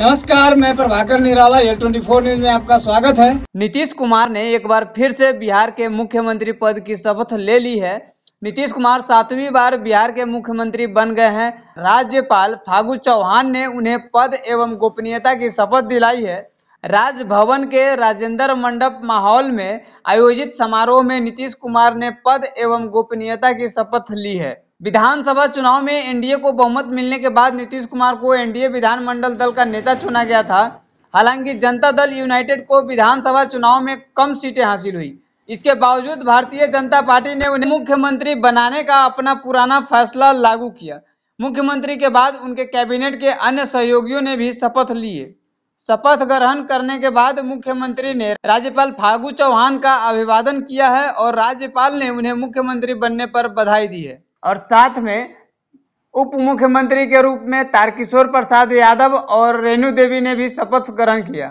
नमस्कार, मैं प्रभाकर निराला, L24 news में आपका स्वागत है। नीतीश कुमार ने एक बार फिर से बिहार के मुख्यमंत्री पद की शपथ ले ली है। नीतीश कुमार 7वीं बार बिहार के मुख्यमंत्री बन गए हैं। राज्यपाल फागू चौहान ने उन्हें पद एवं गोपनीयता की शपथ दिलाई है। राजभवन के राजेंद्र मंडप माहौल में आयोजित समारोह में नीतीश कुमार ने पद एवं गोपनीयता की शपथ ली है। विधानसभा चुनाव में एनडीए को बहुमत मिलने के बाद नीतीश कुमार को एनडीए विधानमंडल दल का नेता चुना गया था। हालांकि जनता दल यूनाइटेड को विधानसभा चुनाव में कम सीटें हासिल हुई। इसके बावजूद भारतीय जनता पार्टी ने उन्हें मुख्यमंत्री बनाने का अपना पुराना फैसला लागू किया। मुख्यमंत्री के बाद उनके कैबिनेट के अन्य सहयोगियों ने भी शपथ लिए। शपथ ग्रहण करने के बाद मुख्यमंत्री ने राज्यपाल फागू चौहान का अभिवादन किया है और राज्यपाल ने उन्हें मुख्यमंत्री बनने पर बधाई दी है। और साथ में उप मुख्यमंत्री के रूप में तारकिशोर प्रसाद यादव और रेणु देवी ने भी शपथ ग्रहण किया।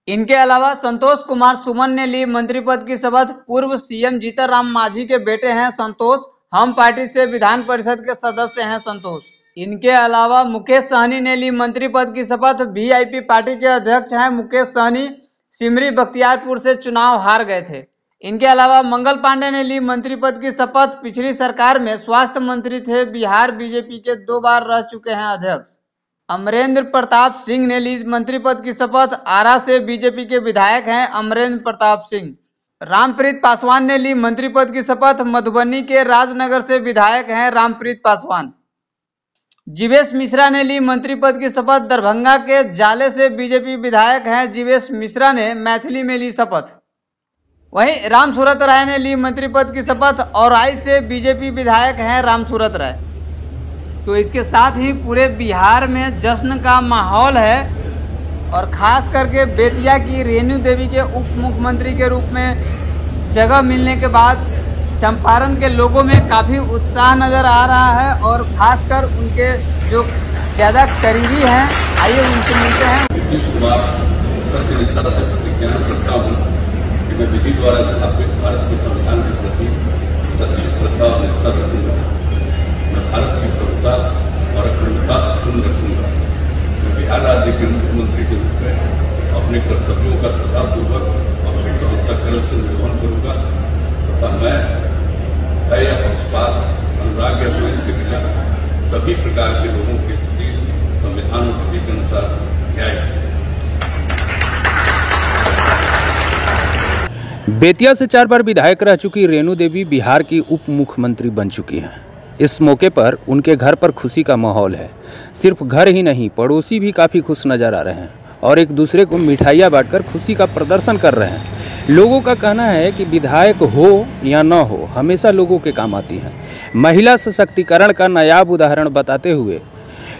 इनके अलावा संतोष कुमार सुमन ने ली मंत्री पद की शपथ। पूर्व सीएम जीतन राम मांझी के बेटे हैं संतोष। हम पार्टी से विधान परिषद के सदस्य हैं संतोष। इनके अलावा मुकेश सहनी ने ली मंत्री पद की शपथ। वीआईपी पार्टी के अध्यक्ष हैं मुकेश सहनी। सिमरी बख्तियारपुर से चुनाव हार गए थे। इनके अलावा मंगल पांडे ने ली मंत्री पद की शपथ। पिछली सरकार में स्वास्थ्य मंत्री थे। बिहार बीजेपी के 2 बार रह चुके हैं अध्यक्ष। अमरेंद्र प्रताप सिंह ने ली मंत्री पद की शपथ। आरा से बीजेपी के विधायक हैं अमरेंद्र प्रताप सिंह। रामप्रीत पासवान ने ली मंत्री पद की शपथ। मधुबनी के राजनगर से विधायक हैं रामप्रीत पासवान। जीवेश मिश्रा ने ली मंत्री पद की शपथ। दरभंगा के जाले से बीजेपी विधायक हैं जीवेश मिश्रा ने मैथिली में ली शपथ। वहीं राम सूरत राय ने ली मंत्री पद की शपथ। औराई से बीजेपी विधायक हैं राम सूरत राय। तो इसके साथ ही पूरे बिहार में जश्न का माहौल है और खास करके बेतिया की रेणु देवी के उप मुख्यमंत्री के रूप में जगह मिलने के बाद चंपारण के लोगों में काफ़ी उत्साह नज़र आ रहा है और खासकर उनके जो ज़्यादा करीबी हैं, आइए उनसे मिलते हैं। मैं विधि द्वारा स्थापित भारत के संविधान के प्रति सच्ची श्रद्धा और निष्ठा रखूंगा। मैं भारत की प्रभुता और अखंडता अक्षुण्ण रखूंगा। मैं बिहार राज्य के मुख्यमंत्री के रूप में अपने कर्तव्यों का श्रद्धापूर्वक और अंतःकरण से निर्वहन करूंगा तथा मैं भय या पक्षपात, अनुराग या द्वेष के बिना सभी प्रकार के लोगों के प्रति संविधान और विधि के अनुसार न्याय। बेतिया से 4 बार विधायक रह चुकी रेणु देवी बिहार की उप मुख्यमंत्री बन चुकी हैं। इस मौके पर उनके घर पर खुशी का माहौल है। सिर्फ घर ही नहीं, पड़ोसी भी काफ़ी खुश नज़र आ रहे हैं और एक दूसरे को मिठाइयाँ बांटकर खुशी का प्रदर्शन कर रहे हैं। लोगों का कहना है कि विधायक हो या न हो, हमेशा लोगों के काम आती हैं। महिला सशक्तिकरण का नायाब उदाहरण बताते हुए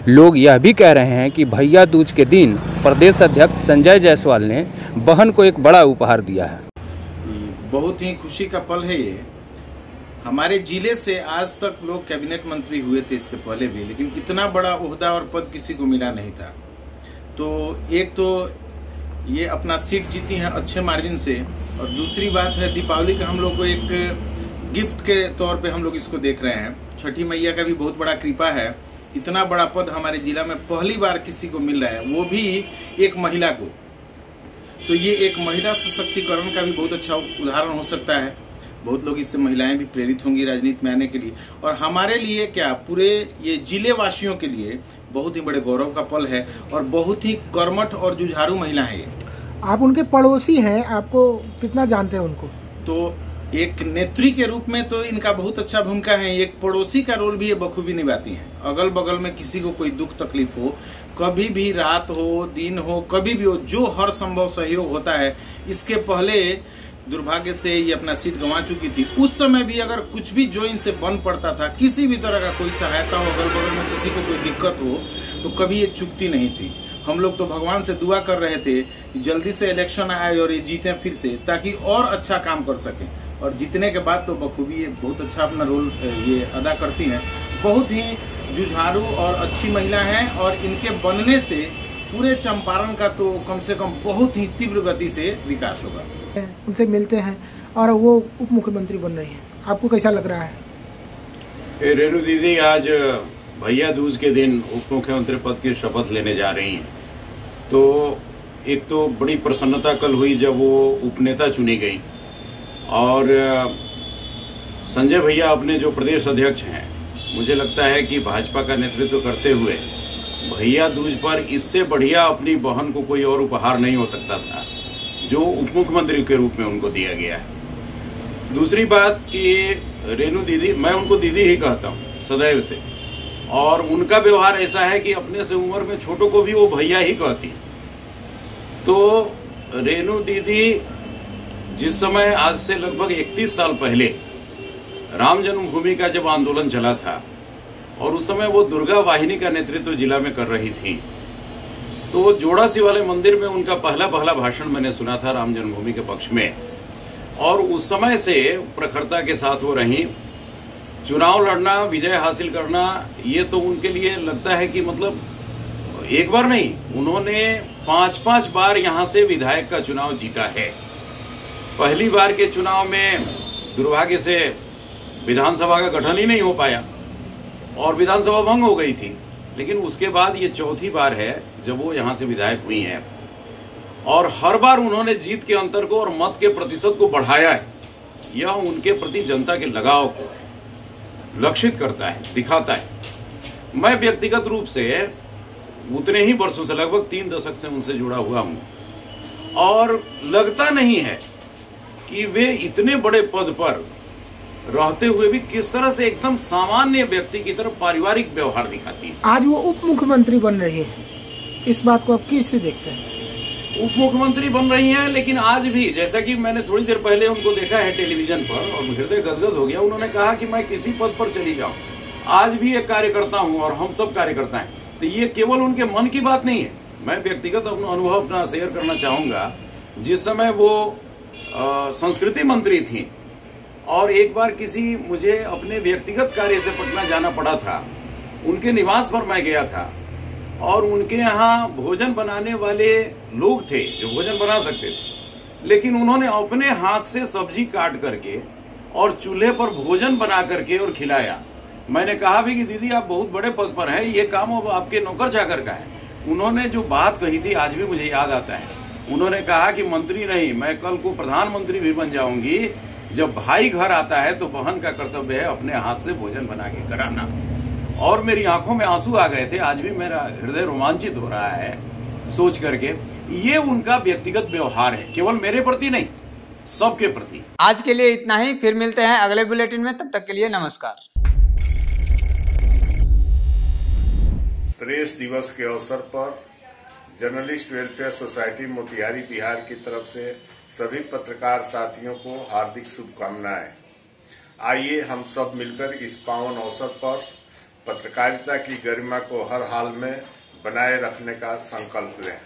लोग यह भी कह रहे हैं कि भैया दूज के दिन प्रदेश अध्यक्ष संजय जायसवाल ने बहन को एक बड़ा उपहार दिया है। बहुत ही खुशी का पल है ये। हमारे जिले से आज तक लोग कैबिनेट मंत्री हुए थे इसके पहले भी, लेकिन इतना बड़ा ओहदा और पद किसी को मिला नहीं था। तो एक तो ये अपना सीट जीती हैं अच्छे मार्जिन से, और दूसरी बात है दीपावली का हम लोग को एक गिफ्ट के तौर पे हम लोग इसको देख रहे हैं। छठी मैया का भी बहुत बड़ा कृपा है। इतना बड़ा पद हमारे जिला में पहली बार किसी को मिल रहा है, वो भी एक महिला को। तो ये एक महिला सशक्तिकरण का भी बहुत अच्छा उदाहरण हो सकता है। बहुत लोग इससे महिलाएं भी प्रेरित होंगी राजनीति में आने के लिए, और हमारे लिए क्या पूरे ये जिले वासियों के लिए बहुत ही बड़े गौरव का पल है और बहुत ही कर्मठ और जुझारू महिला है ये। आप उनके पड़ोसी हैं, आपको कितना जानते हैं उनको? तो एक नेत्री के रूप में तो इनका बहुत अच्छा भूमिका है। एक पड़ोसी का रोल भी ये बखूबी निभाती हैं। अगल बगल में किसी को कोई दुख तकलीफ हो, कभी भी रात हो दिन हो, कभी भी हो, जो हर संभव सहयोग होता है। इसके पहले दुर्भाग्य से ये अपना सीट गंवा चुकी थी। उस समय भी अगर कुछ भी जो इनसे बन पड़ता था, किसी भी तरह का कोई सहायता हो, अगल बगल में किसी को कोई दिक्कत हो, तो कभी ये चुकती नहीं थी। हम लोग तो भगवान से दुआ कर रहे थे कि जल्दी से इलेक्शन आए और ये जीतें फिर से, ताकि और अच्छा काम कर सकें। और जीतने के बाद तो बखूबी ये बहुत अच्छा अपना रोल ये अदा करती हैं। बहुत ही जुझारू और अच्छी महिला हैं, और इनके बनने से पूरे चंपारण का तो कम से कम बहुत ही तीव्र गति से विकास होगा। उनसे मिलते हैं और वो उप मुख्यमंत्री बन रही हैं, आपको कैसा लग रहा है? रेणु दीदी आज भैया दूज के दिन उप मुख्यमंत्री पद की शपथ लेने जा रही हैं, तो एक तो बड़ी प्रसन्नता कल हुई जब वो उपनेता चुनी गई, और संजय भैया अपने जो प्रदेश अध्यक्ष हैं, मुझे लगता है कि भाजपा का नेतृत्व करते हुए भैया दूज पर इससे बढ़िया अपनी बहन को कोई और उपहार नहीं हो सकता था जो उप मुख्यमंत्री के रूप में उनको दिया गया है। दूसरी बात कि रेणु दीदी, मैं उनको दीदी ही कहता हूँ सदैव से, और उनका व्यवहार ऐसा है कि अपने से उम्र में छोटों को भी वो भैया ही कहती है। तो रेणु दीदी जिस समय आज से लगभग 31 साल पहले राम जन्मभूमि का जब आंदोलन चला था और उस समय वो दुर्गा वाहिनी का नेतृत्व जिला में कर रही थी, तो जोड़ासी वाले मंदिर में उनका पहला भाषण मैंने सुना था राम जन्मभूमि के पक्ष में, और उस समय से प्रखरता के साथ वो रही। चुनाव लड़ना, विजय हासिल करना, ये तो उनके लिए लगता है कि मतलब एक बार नहीं, उन्होंने 5-5 बार यहां से विधायक का चुनाव जीता है। पहली बार के चुनाव में दुर्भाग्य से विधानसभा का गठन ही नहीं हो पाया और विधानसभा भंग हो गई थी, लेकिन उसके बाद ये चौथी बार है जब वो यहां से विधायक हुई हैं, और हर बार उन्होंने जीत के अंतर को और मत के प्रतिशत को बढ़ाया है। यह उनके प्रति जनता के लगाव को लक्षित करता है, दिखाता है। मैं व्यक्तिगत रूप से उतने ही वर्षों से, लगभग 3 दशक से उनसे जुड़ा हुआ हूं, और लगता नहीं है कि वे इतने बड़े पद पर रहते हुए भी किस तरह से एकदम सामान्य व्यक्ति की तरफ पारिवारिक व्यवहार दिखाती है। आज वो उप मुख्यमंत्री बन रही है, इस बात को आप किससे देखते हैं? उप मुख्यमंत्री बन रही हैं, लेकिन आज भी, जैसा कि मैंने थोड़ी देर पहले उनको देखा है टेलीविजन पर और हृदय गदगद हो गया, उन्होंने कहा कि मैं किसी पद पर चली जाऊं, आज भी एक कार्यकर्ता हूं और हम सब कार्यकर्ता हैं। तो ये केवल उनके मन की बात नहीं है। मैं व्यक्तिगत अनुभव अपना शेयर करना चाहूंगा। जिस समय वो संस्कृति मंत्री थी और एक बार मुझे अपने व्यक्तिगत कार्य से पटना जाना पड़ा था, उनके निवास पर मैं गया था और उनके यहाँ भोजन बनाने वाले लोग थे जो भोजन बना सकते थे, लेकिन उन्होंने अपने हाथ से सब्जी काट करके और चूल्हे पर भोजन बना करके और खिलाया। मैंने कहा भी कि दीदी आप बहुत बड़े पद पर हैं, ये काम अब आपके नौकर चाकर का है। उन्होंने जो बात कही थी आज भी मुझे याद आता है। उन्होंने कहा कि मंत्री नहीं, मैं कल को प्रधानमंत्री भी बन जाऊंगी। जब भाई घर आता है तो बहन का कर्तव्य है अपने हाथ से भोजन बना के कराना। और मेरी आंखों में आंसू आ गए थे। आज भी मेरा हृदय रोमांचित हो रहा है सोच करके। ये उनका व्यक्तिगत व्यवहार है, केवल मेरे प्रति नहीं, सबके प्रति। आज के लिए इतना ही, फिर मिलते हैं अगले बुलेटिन में, तब तक के लिए नमस्कार। प्रेस दिवस के अवसर पर journalist welfare society Motihari Bihar की तरफ से सभी पत्रकार साथियों को हार्दिक शुभकामनाएं। आइए हम सब मिलकर इस पावन अवसर पर पत्रकारिता की गरिमा को हर हाल में बनाए रखने का संकल्प लें।